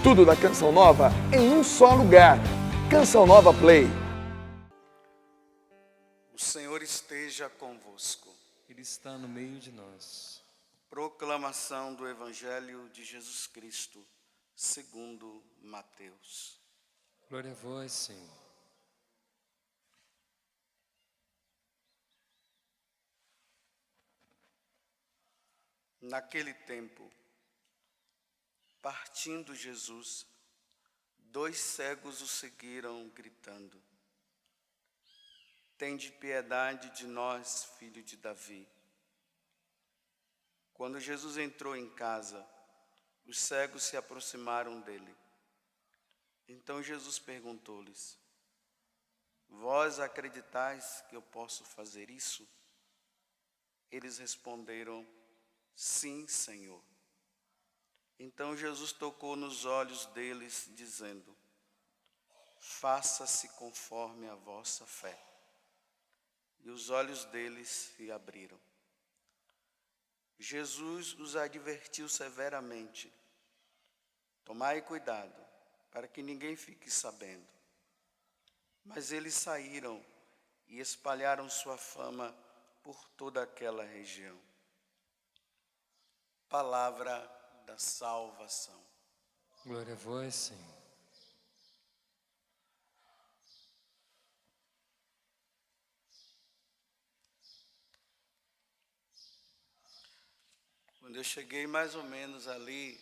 Tudo da Canção Nova em um só lugar. Canção Nova Play. O Senhor esteja convosco. Ele está no meio de nós. Proclamação do Evangelho de Jesus Cristo, segundo Mateus. Glória a vós, Senhor. Naquele tempo, partindo Jesus, 2 cegos o seguiram, gritando: Tende piedade de nós, filho de Davi. Quando Jesus entrou em casa, os cegos se aproximaram dele. Então Jesus perguntou-lhes: Vós acreditais que eu posso fazer isso? Eles responderam: Sim, Senhor. Então Jesus tocou nos olhos deles, dizendo: Faça-se conforme a vossa fé. E os olhos deles se abriram. Jesus os advertiu severamente: Tomai cuidado, para que ninguém fique sabendo. Mas eles saíram e espalharam sua fama por toda aquela região. Palavra da salvação. Glória a vós, Senhor. Quando eu cheguei mais ou menos ali,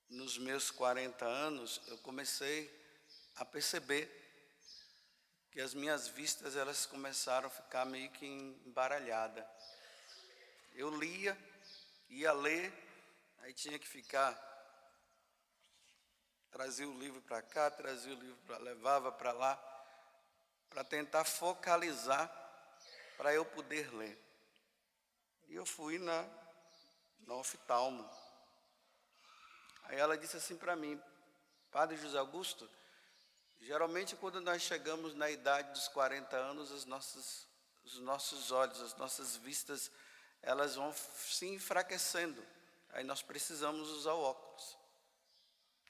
nos meus 40 anos, eu comecei a perceber que as minhas vistas, elas começaram a ficar meio que embaralhadas. Eu ia ler, aí tinha que ficar, trazia o livro para cá, trazia o livro levava para lá, para tentar focalizar, para eu poder ler. E eu fui na oftalmo. Aí ela disse assim para mim: Padre José Augusto, geralmente quando nós chegamos na idade dos 40 anos, os nossos olhos, as nossas vistas, elas vão se enfraquecendo. Aí nós precisamos usar o óculos.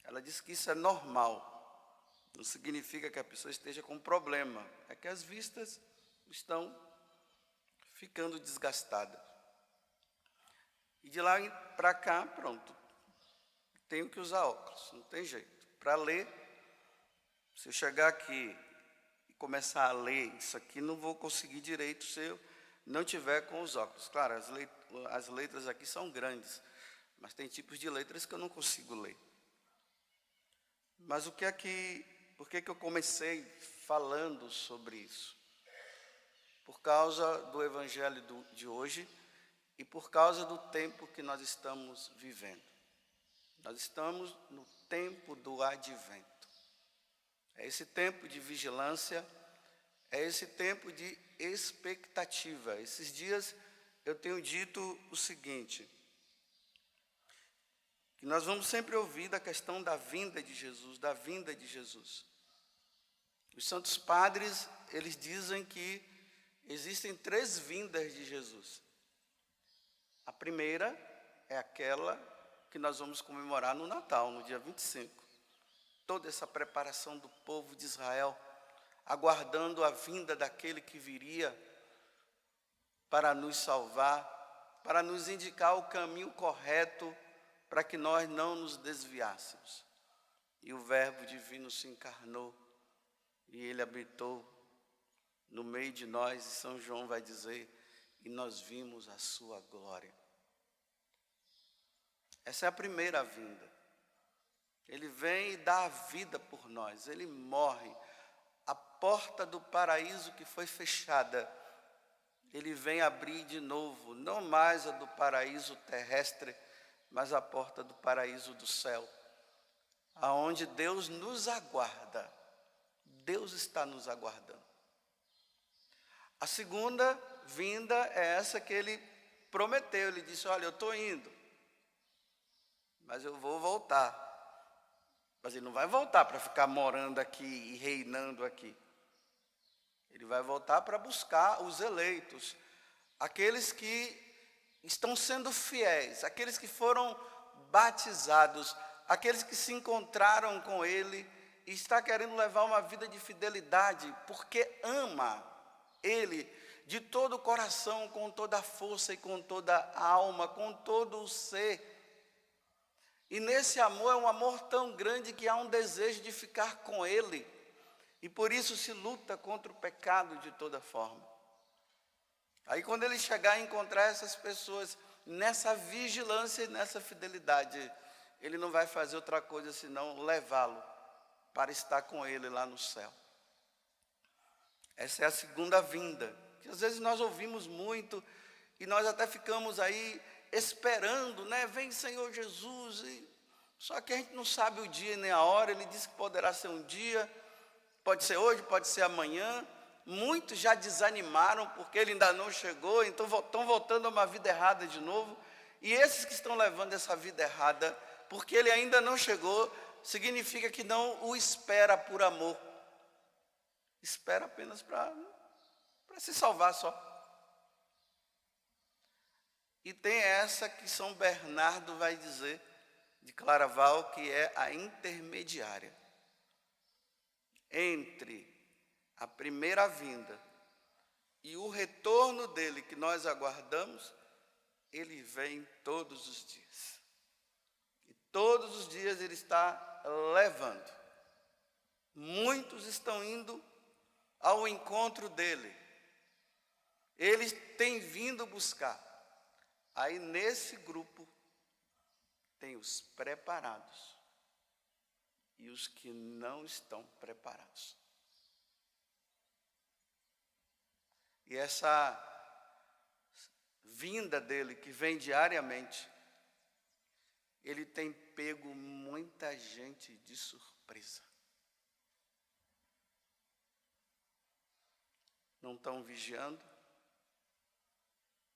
Ela disse que isso é normal. Não significa que a pessoa esteja com problema. É que as vistas estão ficando desgastadas. E de lá para cá, pronto. Tenho que usar óculos, não tem jeito. Para ler, se eu chegar aqui e começar a ler isso aqui, não vou conseguir direito se eu não tiver com os óculos. Claro, as letras aqui são grandes, mas tem tipos de letras que eu não consigo ler. Mas por que eu comecei falando sobre isso? Por causa do Evangelho de hoje e por causa do tempo que nós estamos vivendo. Nós estamos no tempo do advento. É esse tempo de vigilância, é esse tempo de expectativa. Esses dias eu tenho dito o seguinte, que nós vamos sempre ouvir da questão da vinda de Jesus, da vinda de Jesus. Os santos padres, eles dizem que existem 3 vindas de Jesus. A primeira é aquela que nós vamos comemorar no Natal, no dia 25. Toda essa preparação do povo de Israel, aguardando a vinda daquele que viria para nos salvar, para nos indicar o caminho correto, para que nós não nos desviássemos. E o Verbo divino se encarnou, e ele habitou no meio de nós, e São João vai dizer, e nós vimos a sua glória. Essa é a primeira vinda. Ele vem e dá a vida por nós, ele morre. A porta do paraíso que foi fechada, ele vem abrir de novo, não mais a do paraíso terrestre, mas a porta do paraíso do céu, aonde Deus nos aguarda. Deus está nos aguardando. A segunda vinda é essa que ele prometeu. Ele disse: olha, eu estou indo, mas eu vou voltar. Mas ele não vai voltar para ficar morando aqui e reinando aqui. Ele vai voltar para buscar os eleitos, aqueles que estão sendo fiéis, aqueles que foram batizados, aqueles que se encontraram com ele e está querendo levar uma vida de fidelidade, porque ama ele de todo o coração, com toda a força e com toda a alma, com todo o ser. E nesse amor é um amor tão grande que há um desejo de ficar com ele. E por isso se luta contra o pecado de toda forma. Aí quando ele chegar e encontrar essas pessoas nessa vigilância e nessa fidelidade, ele não vai fazer outra coisa senão levá-lo para estar com ele lá no céu. Essa é a segunda vinda, que às vezes nós ouvimos muito e nós até ficamos aí esperando, né? Vem Senhor Jesus, só que a gente não sabe o dia nem a hora. Ele disse que poderá ser um dia, pode ser hoje, pode ser amanhã. Muitos já desanimaram porque ele ainda não chegou, então estão voltando a uma vida errada de novo. E esses que estão levando essa vida errada, porque ele ainda não chegou, significa que não o espera por amor. Espera apenas para se salvar só. E tem essa que São Bernardo vai dizer, de Claraval, que é a intermediária entre a primeira vinda e o retorno dele que nós aguardamos. Ele vem todos os dias. E todos os dias ele está levando. Muitos estão indo ao encontro dele. Ele tem vindo buscar. Aí nesse grupo tem os preparados e os que não estão preparados. E essa vinda dele, que vem diariamente, ele tem pego muita gente de surpresa. Não estão vigiando,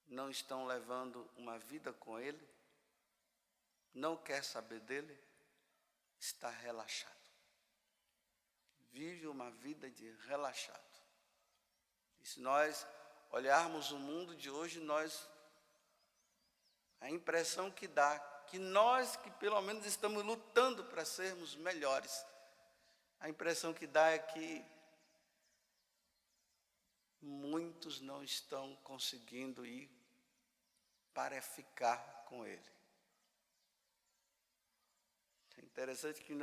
não estão levando uma vida com ele, não quer saber dele, está relaxado. Vive uma vida de relaxado. E se nós olharmos o mundo de hoje, a impressão que dá, que nós que pelo menos estamos lutando para sermos melhores, a impressão que dá é que muitos não estão conseguindo ir para ficar com ele. É interessante que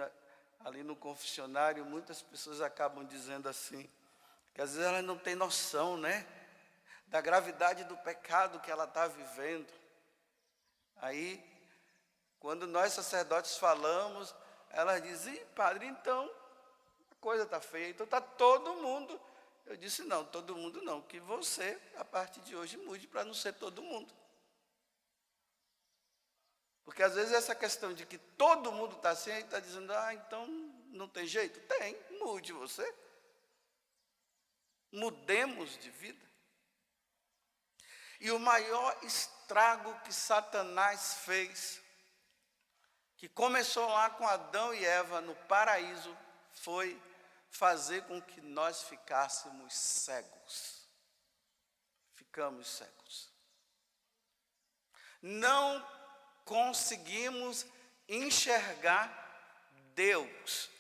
ali no confessionário muitas pessoas acabam dizendo assim, que às vezes elas não têm noção, né, da gravidade do pecado que ela está vivendo. Aí, quando nós sacerdotes falamos, elas dizem, padre, então a coisa está feia, então está todo mundo. Eu disse, não, todo mundo não, que você, a partir de hoje, mude para não ser todo mundo. Porque às vezes essa questão de que todo mundo está assim, aí está dizendo, então não tem jeito? Tem, mude você. Mudemos de vida. E o maior estrago que Satanás fez, que começou lá com Adão e Eva no paraíso, foi fazer com que nós ficássemos cegos. Ficamos cegos. Não conseguimos enxergar Deus.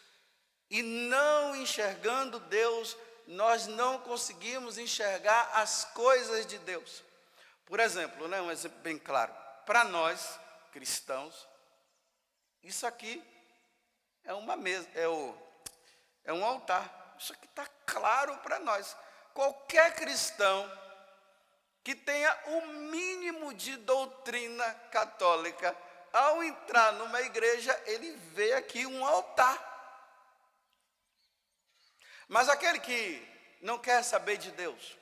E não enxergando Deus, nós não conseguimos enxergar as coisas de Deus. Por exemplo, né, um exemplo bem claro. Para nós, cristãos, isso aqui é uma mesa, é um altar. Isso aqui está claro para nós. Qualquer cristão que tenha o mínimo de doutrina católica, ao entrar numa igreja, ele vê aqui um altar. Mas aquele que não quer saber de Deus,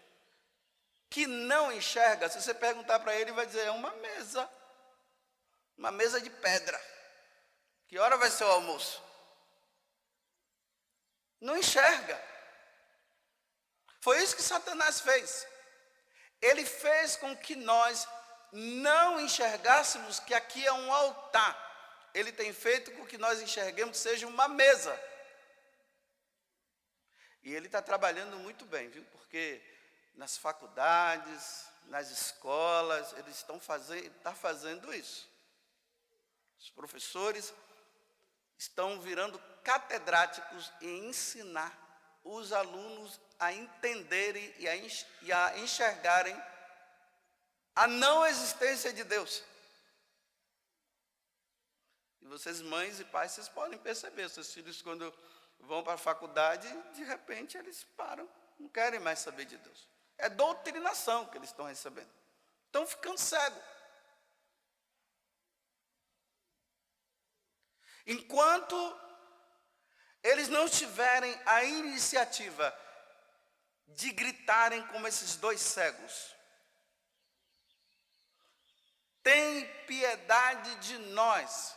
que não enxerga, se você perguntar para ele, vai dizer, é uma mesa de pedra. Que hora vai ser o almoço? Não enxerga. Foi isso que Satanás fez. Ele fez com que nós não enxergássemos que aqui é um altar. Ele tem feito com que nós enxerguemos que seja uma mesa. E ele está trabalhando muito bem, viu? Porque nas faculdades, nas escolas, eles estão fazendo isso. Os professores estão virando catedráticos em ensinar os alunos a entenderem e a enxergarem a não existência de Deus. E vocês, mães e pais, vocês podem perceber, seus filhos, quando vão para a faculdade, de repente eles param, não querem mais saber de Deus. É doutrinação que eles estão recebendo. Estão ficando cegos. Enquanto eles não tiverem a iniciativa de gritarem como esses dois cegos: tem piedade de nós,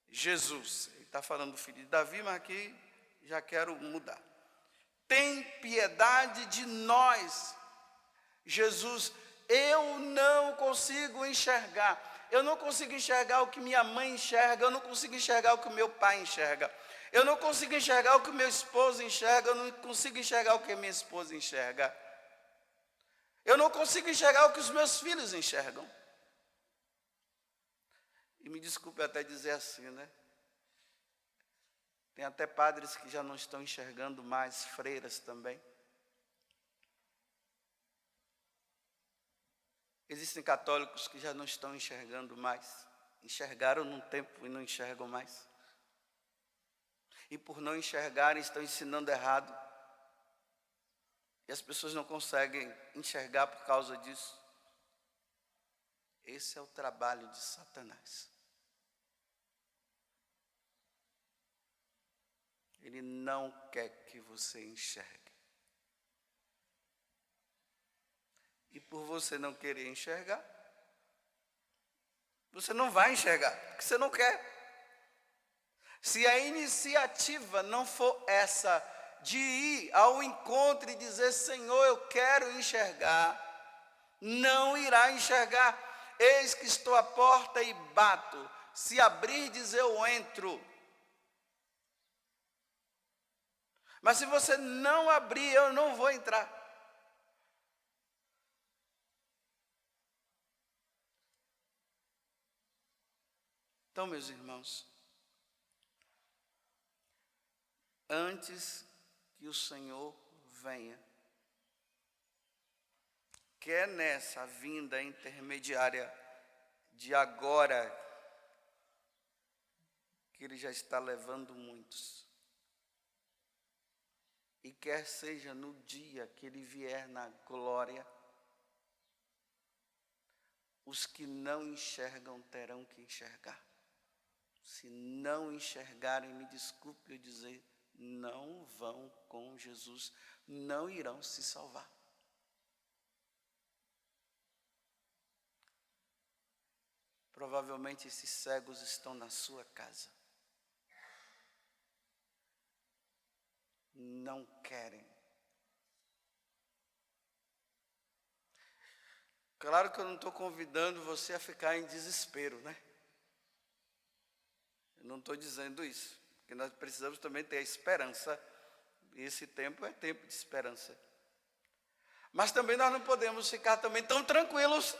Jesus. Ele está falando do filho de Davi, mas aqui já quero mudar. Tem piedade de nós, Jesus. Eu não consigo enxergar. Eu não consigo enxergar o que minha mãe enxerga. Eu não consigo enxergar o que o meu pai enxerga. Eu não consigo enxergar o que o meu esposo enxerga. Eu não consigo enxergar o que a minha esposa enxerga. Eu não consigo enxergar o que os meus filhos enxergam. E me desculpe até dizer assim, né? Tem até padres que já não estão enxergando mais, freiras também. Existem católicos que já não estão enxergando mais. Enxergaram num tempo e não enxergam mais. E por não enxergarem, estão ensinando errado. E as pessoas não conseguem enxergar por causa disso. Esse é o trabalho de Satanás. Ele não quer que você enxergue. E por você não querer enxergar, você não vai enxergar, porque você não quer. Se a iniciativa não for essa, de ir ao encontro e dizer: Senhor, eu quero enxergar, não irá enxergar. Eis que estou à porta e bato, se abrirdes eu entro. Mas se você não abrir, eu não vou entrar. Então, meus irmãos, antes que o Senhor venha, quer nessa vinda intermediária de agora, que Ele já está levando muitos, e quer seja no dia que Ele vier na glória, os que não enxergam terão que enxergar. Se não enxergarem, me desculpe eu dizer, não vão com Jesus, não irão se salvar. Provavelmente esses cegos estão na sua casa. Não querem. Claro que eu não estou convidando você a ficar em desespero, né? Eu não estou dizendo isso, porque nós precisamos também ter a esperança, e esse tempo é tempo de esperança. Mas também nós não podemos ficar também tão tranquilos,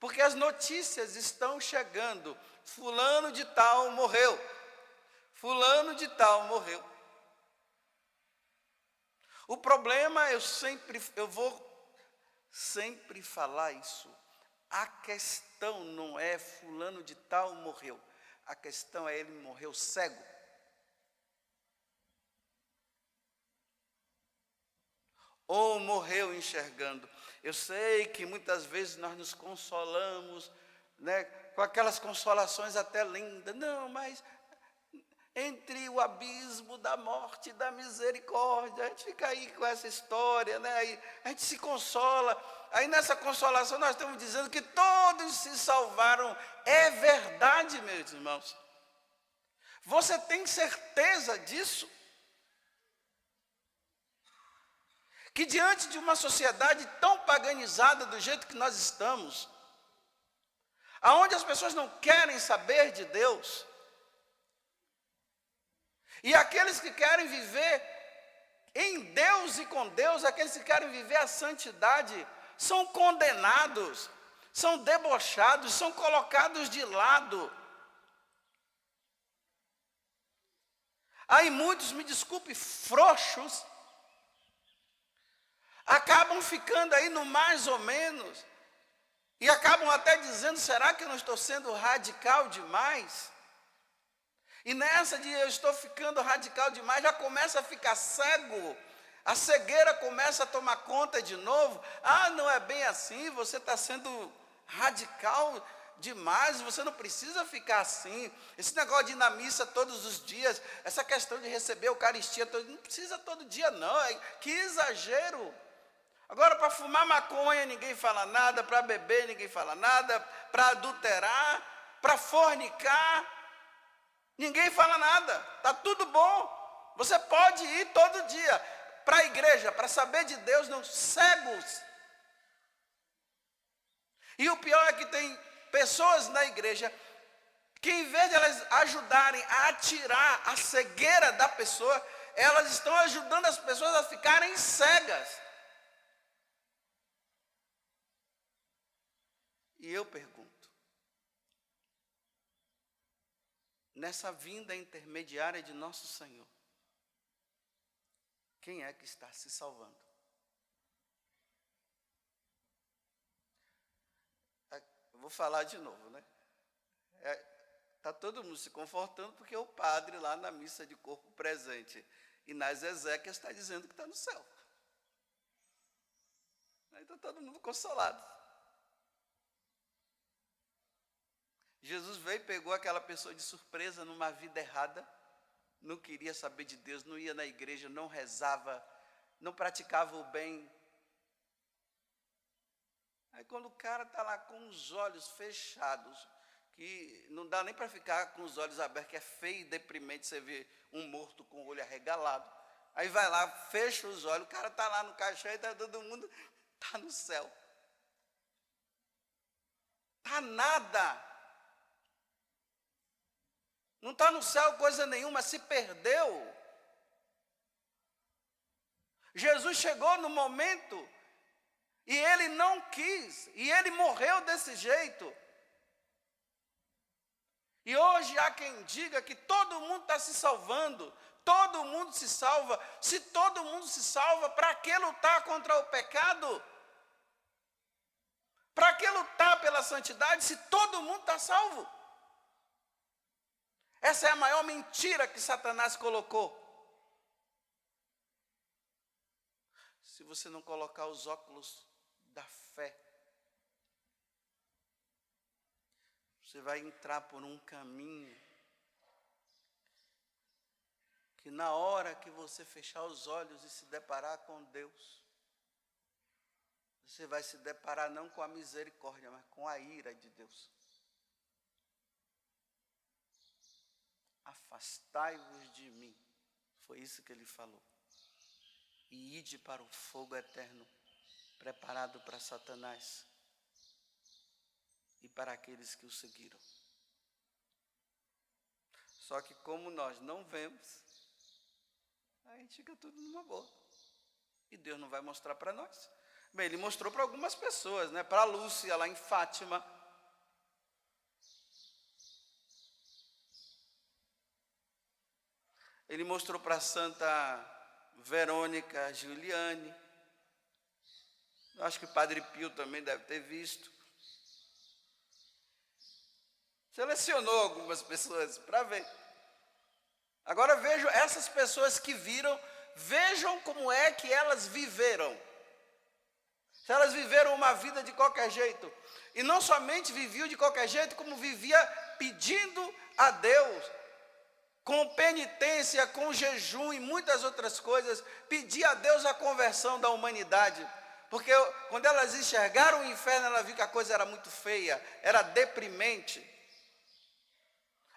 porque as notícias estão chegando, fulano de tal morreu, fulano de tal morreu. O problema, eu vou sempre falar isso, a questão não é fulano de tal morreu, a questão é ele morreu cego. Ou morreu enxergando. Eu sei que muitas vezes nós nos consolamos, né, com aquelas consolações até lindas. Não, mas entre o abismo da morte e da misericórdia, a gente fica aí com essa história, né? Aí a gente se consola. Aí nessa consolação nós estamos dizendo que todos se salvaram. É verdade, meus irmãos. Você tem certeza disso? Que diante de uma sociedade tão paganizada do jeito que nós estamos, aonde as pessoas não querem saber de Deus, e aqueles que querem viver em Deus e com Deus, aqueles que querem viver a santidade, são condenados. são debochados, são colocados de lado. Aí muitos, me desculpe, frouxos, acabam ficando aí no mais ou menos, e acabam até dizendo, será que eu não estou sendo radical demais? E nessa de eu estou ficando radical demais, já começa a ficar cego, a cegueira começa a tomar conta de novo. Ah, não é bem assim, você está sendo radical demais, você não precisa ficar assim. Esse negócio de ir na missa todos os dias, essa questão de receber a Eucaristia, não precisa todo dia não, que exagero. Agora, para fumar maconha ninguém fala nada, para beber ninguém fala nada, para adulterar, para fornicar, ninguém fala nada, está tudo bom. Você pode ir todo dia para a igreja, para saber de Deus, não, cegos. E o pior é que tem pessoas na igreja que, em vez de elas ajudarem a tirar a cegueira da pessoa, elas estão ajudando as pessoas a ficarem cegas. E eu pergunto, nessa vinda intermediária de nosso Senhor, quem é que está se salvando? Vou falar de novo, né? Está todo mundo se confortando porque o padre lá na missa de corpo presente e nas exéquias está dizendo que está no céu. Aí está todo mundo consolado. Jesus veio e pegou aquela pessoa de surpresa numa vida errada, não queria saber de Deus, não ia na igreja, não rezava, não praticava o bem. Aí quando o cara está lá com os olhos fechados, que não dá nem para ficar com os olhos abertos, que é feio e deprimente você ver um morto com o olho arregalado. Aí vai lá, fecha os olhos, o cara está lá no caixão e está todo mundo, está no céu. Está nada. Não está no céu coisa nenhuma, se perdeu. Jesus chegou no momento e ele não quis, e ele morreu desse jeito. E hoje há quem diga que todo mundo está se salvando, todo mundo se salva. Se todo mundo se salva, para que lutar contra o pecado? Para que lutar pela santidade se todo mundo está salvo? Essa é a maior mentira que Satanás colocou. Se você não colocar os óculos da fé, você vai entrar por um caminho que na hora que você fechar os olhos e se deparar com Deus, você vai se deparar não com a misericórdia, mas com a ira de Deus. Afastai-vos de mim, foi isso que ele falou, e ide para o fogo eterno, preparado para Satanás e para aqueles que o seguiram. Só que como nós não vemos, a gente fica tudo numa boa, e Deus não vai mostrar para nós. Bem, ele mostrou para algumas pessoas, né? Para a Lúcia lá em Fátima, ele mostrou para a Santa Verônica Giuliani. Eu acho que o Padre Pio também deve ter visto. Selecionou algumas pessoas para ver. Agora vejam essas pessoas que viram, vejam como é que elas viveram. Se elas viveram uma vida de qualquer jeito, e não somente viviam de qualquer jeito, como vivia pedindo a Deus, com penitência, com jejum e muitas outras coisas, pedir a Deus a conversão da humanidade. Porque quando elas enxergaram o inferno, elas viram que a coisa era muito feia, era deprimente.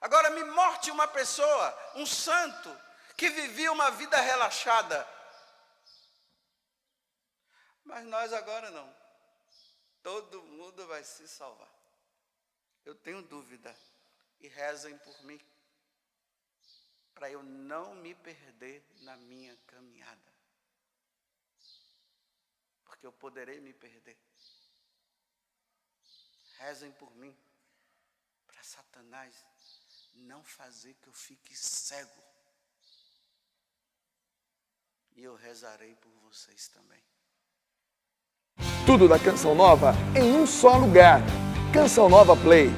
Agora me mostre uma pessoa, um santo, que vivia uma vida relaxada. Mas nós agora não. Todo mundo vai se salvar. Eu tenho dúvida. E rezem por mim, para eu não me perder na minha caminhada. Porque eu poderei me perder. rezem por mim, para Satanás não fazer que eu fique cego. E eu rezarei por vocês também. Tudo da Canção Nova em um só lugar. Canção Nova Play.